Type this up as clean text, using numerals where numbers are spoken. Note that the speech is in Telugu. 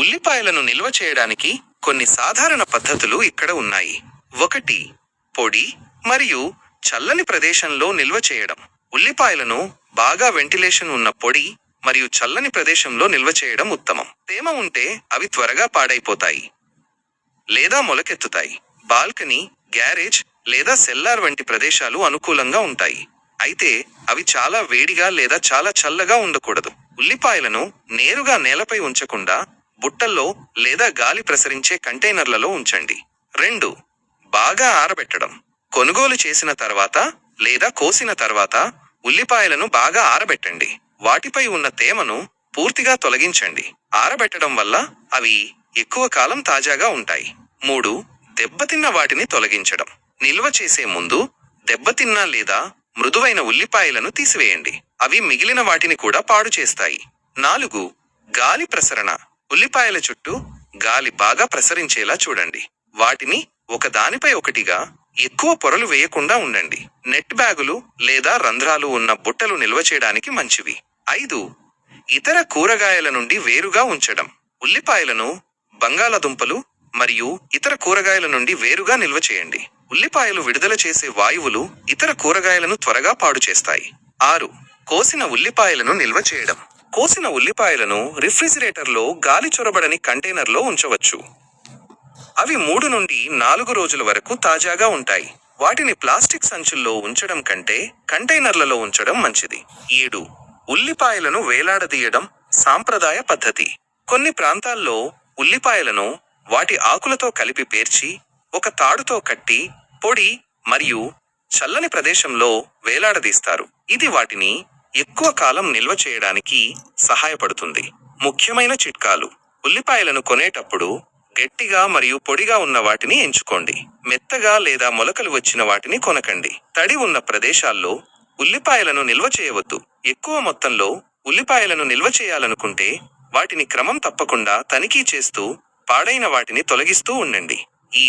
ఉల్లిపాయలను నిల్వ చేయడానికి కొన్ని సాధారణ పద్ధతులు ఇక్కడ ఉన్నాయి. 1. పొడి మరియు చల్లని ప్రదేశంలో నిల్వ చేయడం. ఉల్లిపాయలను బాగా వెంటిలేషన్ ఉన్న పొడి మరియు చల్లని ప్రదేశంలో నిల్వ చేయడం ఉత్తమం. తేమ ఉంటే అవి త్వరగా పాడైపోతాయి లేదా మొలకెత్తుతాయి. బాల్కనీ, గ్యారేజ్ లేదా సెల్లార్ వంటి ప్రదేశాలు అనుకూలంగా ఉంటాయి. అయితే అవి చాలా వేడిగా లేదా చాలా చల్లగా ఉండకూడదు. ఉల్లిపాయలను నేరుగా నేలపై ఉంచకుండా బుట్టల్లో లేదా గాలి ప్రసరించే కంటైనర్లలో ఉంచండి. 2. బాగా ఆరబెట్టడం. కొనుగోలు చేసిన తర్వాత లేదా కోసిన తర్వాత ఉల్లిపాయలను బాగా ఆరబెట్టండి. వాటిపై ఉన్న తేమను పూర్తిగా తొలగించండి. ఆరబెట్టడం వల్ల అవి ఎక్కువ కాలం తాజాగా ఉంటాయి. 3. దెబ్బతిన్న వాటిని తొలగించడం. నిల్వ చేసే ముందు దెబ్బతిన్న లేదా మృదువైన ఉల్లిపాయలను తీసివేయండి. అవి మిగిలిన వాటిని కూడా పాడు చేస్తాయి. 4. గాలి ప్రసరణ. ఉల్లిపాయల చుట్టూ గాలి బాగా ప్రసరించేలా చూడండి. వాటిని ఒకదానిపై ఒకటిగా ఎక్కువ పొరలు వేయకుండా ఉండండి. నెట్ బ్యాగులు లేదా రంధ్రాలు ఉన్న బుట్టలు నిల్వ చేయడానికి మంచివి. 5. ఇతర కూరగాయల నుండి వేరుగా ఉంచడం. ఉల్లిపాయలను బంగాళాదుంపలు మరియు ఇతర కూరగాయల నుండి వేరుగా నిల్వ చేయండి. ఉల్లిపాయలు విడుదల చేసే వాయువులు ఇతర కూరగాయలను త్వరగా పాడు చేస్తాయి. 6. కోసిన ఉల్లిపాయలను నిల్వ చేయడం. కోసిన ఉల్లిపాయలను రిఫ్రిజిరేటర్లో గాలి చొరబడని కంటైనర్లో ఉంచవచ్చు. అవి 3 నుండి 4 రోజుల వరకు తాజాగా ఉంటాయి. వాటిని ప్లాస్టిక్ సంచుల్లో ఉంచడం కంటే కంటైనర్లలో ఉంచడం మంచిది. 7. ఉల్లిపాయలను వేలాడదీయడం సాంప్రదాయ పద్ధతి. కొన్ని ప్రాంతాల్లో ఉల్లిపాయలను వాటి ఆకులతో కలిపి పేర్చి ఒక తాడుతో కట్టి పొడి మరియు చల్లని ప్రదేశంలో వేలాడదీస్తారు. ఇది వాటిని ఎక్కువ కాలం నిల్వ చేయడానికి సహాయపడుతుంది. ముఖ్యమైన చిట్కాలు. ఉల్లిపాయలను కొనేటప్పుడు గట్టిగా మరియు పొడిగా ఉన్న వాటిని ఎంచుకోండి. మెత్తగా లేదా మొలకలు వచ్చిన వాటిని కొనకండి. తడి ఉన్న ప్రదేశాల్లో ఉల్లిపాయలను నిల్వ చేయవద్దు. ఎక్కువ మొత్తంలో ఉల్లిపాయలను నిల్వ చేయాలనుకుంటే వాటిని క్రమం తప్పకుండా తనిఖీ చేస్తూ పాడైన వాటిని తొలగిస్తూ ఉండండి. ఈ